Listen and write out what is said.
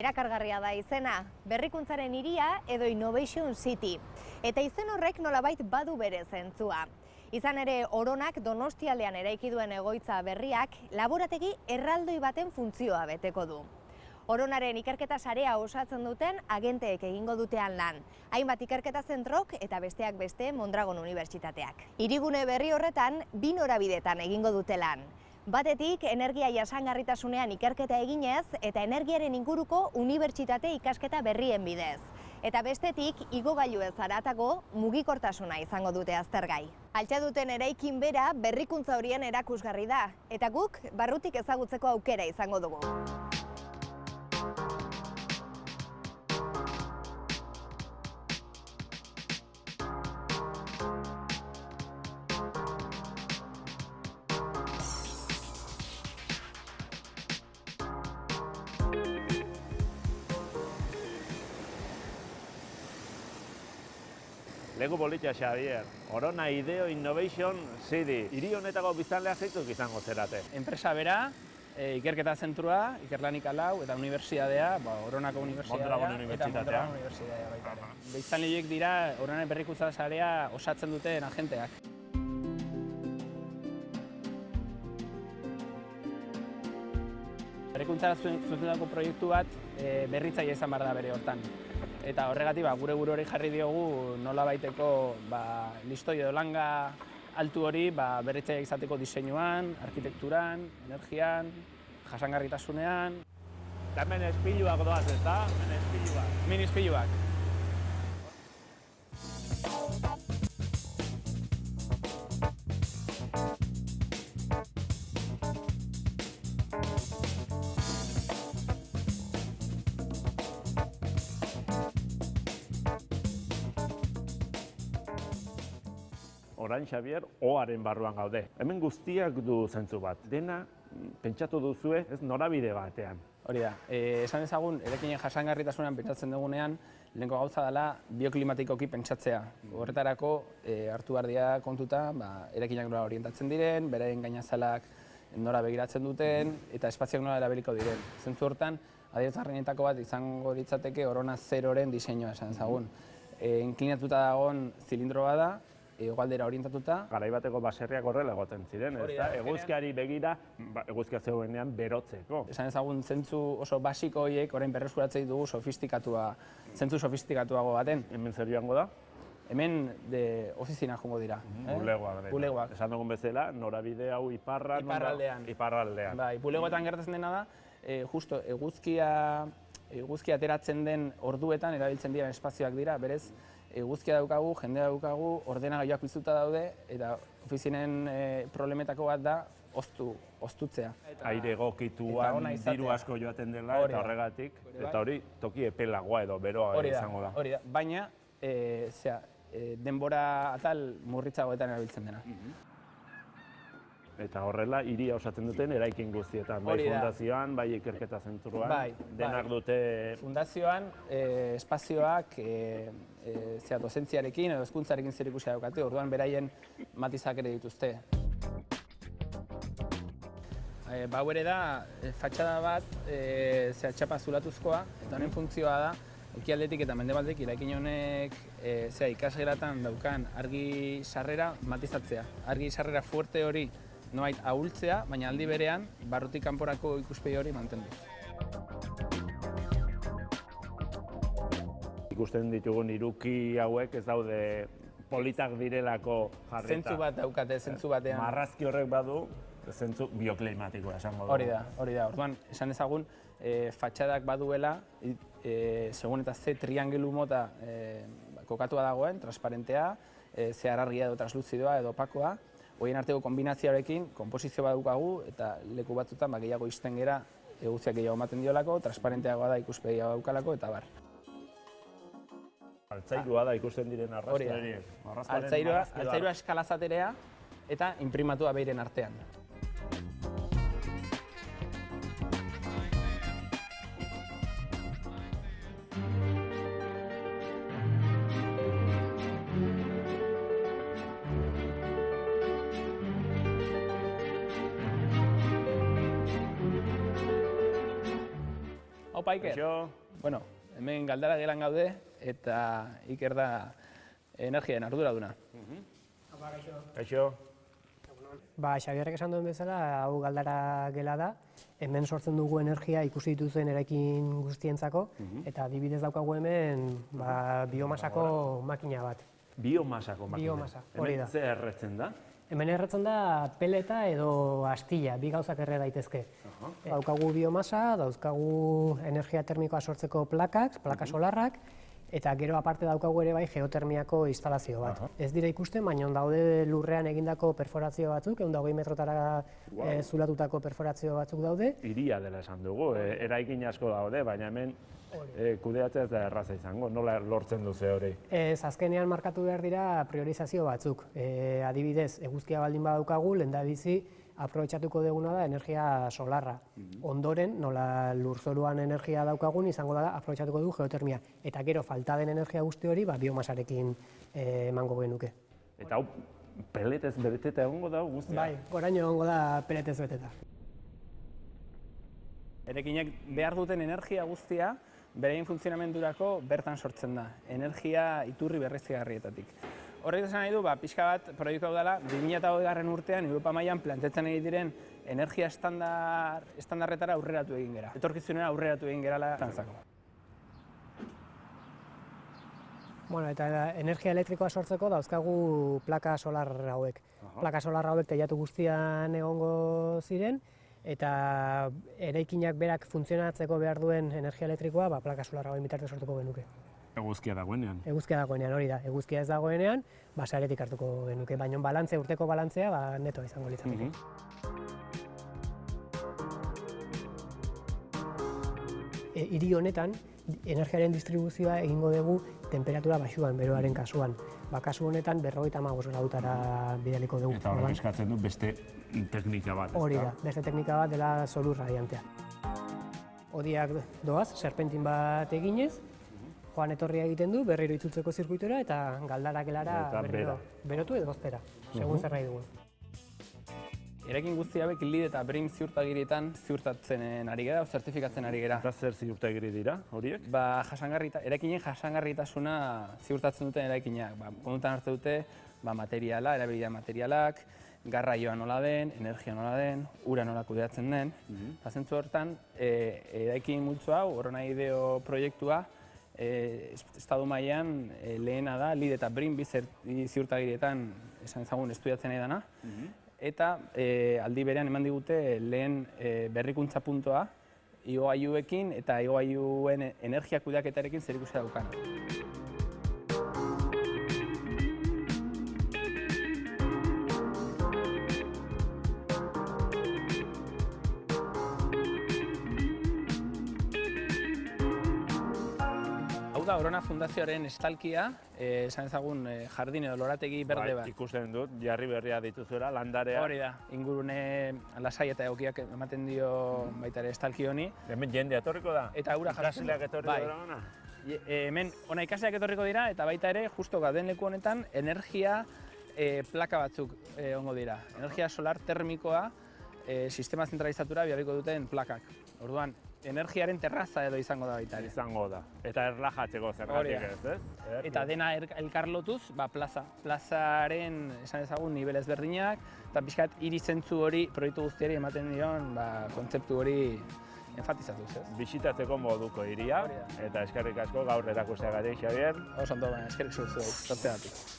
erakargarria da izena, berrikuntzaren hiria edo Innovation City. Eta izen horrek nolabait badu bere zentzua. Izan ere, Oronak Donostialdean eraiki duen egoitza berriak laborategi erraldoi baten funtzioa beteko du. Oronaren ikerketa sarea osatzen duten agenteek egingo dutean lan. Hainbat ikerketa zentrok eta besteak beste Mondragon Unibertsitateak. Hirigune berri horretan, 2 norabidetan egingo dute lan. Batetik, energia jasangarritasunean ikerketa eginez eta energiaren inguruko unibertsitate ikasketa berrien bidez. Eta bestetik, igogailuez haratago mugikortasuna izango dute aztergai. Altxa duten eraikin bera berrikuntza horien erakusgarri da, eta guk barrutik ezagutzeko aukera izango dugu. Leku politia, Xavier. Orona Ideo Innovation City. Hiri honetako biztanlea zeitzuk izango zerate? Enpresa bera, ikerketa zentrua, Ikerlanik Alau eta unibertsitatea, Oronako unibertsitatea eta Mondragon unibertsitatea baita ere. Biztanleek dira Oronen berrikuntza sarea osatzen duten agenteak. Berrikuntzara zuzendutako proiektu bat berritzaile izan behar da bere hortan. Eta horregatik gure hori jarri diogu nolabaiteko listoi edo langa altu hori berritzaile izateko diseinuan, arkitekturan, energian, jasangarritasunean. Eta hemen espiluak doaz, ez da? Min ispiluak. Orain, Xavier, oaren barruan gaude. Hemen guztiak du zentzu bat. Dena pentsatu duzue, ez norabide batean. Hori da, esan ezagun, eraikinen jasangarritasunean pentsatzen dugunean, lehenko gauza dela bioklimatikoki pentsatzea. Horretarako hartu behar dira kontuta, eraikinak nora orientatzen diren, beraien gainazalak nora begiratzen duten, eta espazioak nora erabiliko diren. Zentzu hortan, adierazgarrienetako bat izango litzateke Orona 0-ren diseinua esan ezagun. Inklinatuta dagoen zilindro bat da, hegoaldera orientatuta. Garaibateko baserriak horrela egoten ziren, ez da? Eguzkiari begira, eguzkia zegoenean berotzeko. Esan ezagun zentzu oso basiko horiek orain berreskuratzen dugu zentzu sofistikatuago baten. Hemen zer joango da? Hemen ofizina joango dira. Bulegoak. Esan dugun bezala, norabide hau iparraldean. Bai, bulegoetan gertatzen dena da, justo eguzkia ateratzen den orduetan erabiltzen dira espazioak dira, berez, eguzkia daukagu, jendea daukagu, ordenagailuak piztuta daude, eta ofizinen problemetako bat da oztutzea. Aire egokituan, diru asko joaten dela, eta horregatik, eta hori toki epelagoa edo beroa izango da. Hori da, baina denbora atal murritzagoetan erabiltzen dena. Eta horrela, hiria osatzen duten eraikin guztietan, bai fundazioan, bai ikerketa zentruan, denak dute... Fundazioan, espazioak dozentziarekin edo hezkuntzarekin zerikusia daukate, orduan beraien matizak ere dituzte. Hau ere da, fatxada bat, txapa zulatuzkoa, eta honen funtzioa da, ekialdetik eta mendebaldetik eraikin honek ikasgeratan daukan argi sarrera matizatzea. Argi sarrera fuerte hori noait ahultzea, baina aldi berean barrutik kanporako ikuspegi hori mantenduz. Ikusten ditugun hiruki hauek ez daude politak direlako jarrita. Zentzu bat daukate, zentzu batean. Marrazki horrek badu, zentzu bioklimatikoa esango dugu. Hori da. Orduan, esan ezagun, fatxadak baduela, segun eta ze triangelu mota kokatua dagoen, transparentea, ze arargia edo transluzidoa edo opakoa, horien arteko kombinazioarekin, konposizio bat dukagu, eta leku batzutan gehiago izten gera eguzkiak gehiago ematen diolako, transparenteagoa da ikuspegia daukalako, eta bar. Altzairua da ikusten diren arrastre. Altzairua eskalazaterea eta inprimatua behiren artean. Iker. Kaixo. Bueno, hemen Galdara gelan gaude eta Iker da energiaren arduraduna. Kaixo. Xabierrek esan duen bezala, hau Galdara gela da, hemen sortzen dugu energia ikusi dituzen eraikin guztientzako, eta adibidez daukagu hemen biomasako makina bat. Biomasako makina. Biomasa, hori da. Hemen zer erretzen da? Hemen erretzen da peleta edo astilla, bi gauzak erre daitezke. Daukagu biomasa, dauzkagu energia termikoa sortzeko plaka solarrak, eta gero aparte daukagu ere bai geotermiako instalazio bat. Ez dira ikusten, baina daude lurrean egindako perforazio batzuk, 120 metrotara zulatutako perforazio batzuk daude. Hiria dela esan dugu, eraikin asko daude, baina hemen kudeatzea ez da erraza izango, nola lortzen duze hori? Ez, azkenean markatu behar dira priorizazio batzuk. Adibidez, eguzkia baldin badaukagu, lehendabizi aprobetxatuko duguna da energia solarra. Ondoren, nola lurzoruan energia daukagun, izango da aprobetxatuko du geotermia. Eta gero, falta den energia guzti hori, biomasarekin emango genuke. Eta hau, peletez beteta egongo da guztia? Bai, goraino egongo da peletez beteta. Eraikinek behar duten energia guztia beraien funtzionamendurako bertan sortzen da, energia iturri berriztagarrietatik. Horrek esan nahi du, pixka bat proiektu hau dela, 2020 urtean Europa mailan planteatzen ari diren energia estandarretara aurreratu egin gera. Etorkizunera aurreratu egin gerala zantzako. Eta energia elektrikoa sortzeko dauzkagu plaka solar hauek. Plaka solar hauek teilatu guztian egongo ziren, eta eraikinak berak funtzionatzeko behar duen energia elektrikoa plaka solar hauen bitartez sortuko genuke. Eguzkia dagoenean. Eguzkia dagoenean, hori da. Eguzkia ez dagoenean, saretik hartuko genuke. Baina urteko balantzea netoa izango litzateke. Hiri honetan, energiaren distribuzioa egingo dugu temperatura baxuan, beroaren kasuan. Kasu honetan 55 gradutara bidaliko dugu. Eta horrek eskatzen du beste teknika bat, ezta? Hori da, beste teknika bat dela solur radiantea. Hodiak doaz, serpentin bat eginez, joan etorria egiten du, berriro itzultzeko zirkuitora eta Galdara gelara berriro berotu edo oztera, segun zer nahi dugun. Eraikin guzti hauek LEED eta BREEAM ziurtagirietan ziurtatzen ari gara, zertifikatzen ari gara. Eta zer ziurtagiri dira horiek? Eraikinen jasangarritasuna ziurtatzen duten eraikinak. Kontutan hartzen dute materiala, erabilida materialak, garraioa nola den, energia nola den, ura nola kudeatzen den. Zentzu hortan, eraikin multzo hau, Oronaideo proiektua, estadu mailan lehena da, LEED eta BREEAM bi ziurtagirietan esan ezagun estudiatzen nahi dana. Eta aldi berean eman digute lehen berrikuntza puntoa igogailuekin eta igogailuen energia kudeaketarekin zerikusia daukana. Orona Fundazioaren estalkia, esan ezagun jardin edo lorategi berde bat. Ikusten dut, jarri berria dituzuela, landarea. Hori da, ingurune lasai eta egokiak ematen dio baita ere estalki honi. Hemen jende etorriko da? Eta ura jasotzen. Ikasleak etorriko dira ona? Hemen ikasleak etorriko dira eta baita ere, justo gauden leku honetan, energia plaka batzuk ongo dira. Energia solar termikoa sistema zentralizatura biarriko duten plakak. Orduan, energiaren terraza edo izango da baita ere. Izango da. Eta erlajatzeko zergatik ez, ez? Eta dena elkarlotuz, plazaren, esan ezagun, nivel ezberdinak, eta pixkat hiri zentzu hori proiektu guztiari ematen dion kontzeptu hori enfatizatuz, ez? Bisitatzeko moduko hiria, eta eskerrik asko gaur erakusteagatik, Xabier. Oso ondo, eskerrik zuzu, sortzeagatik.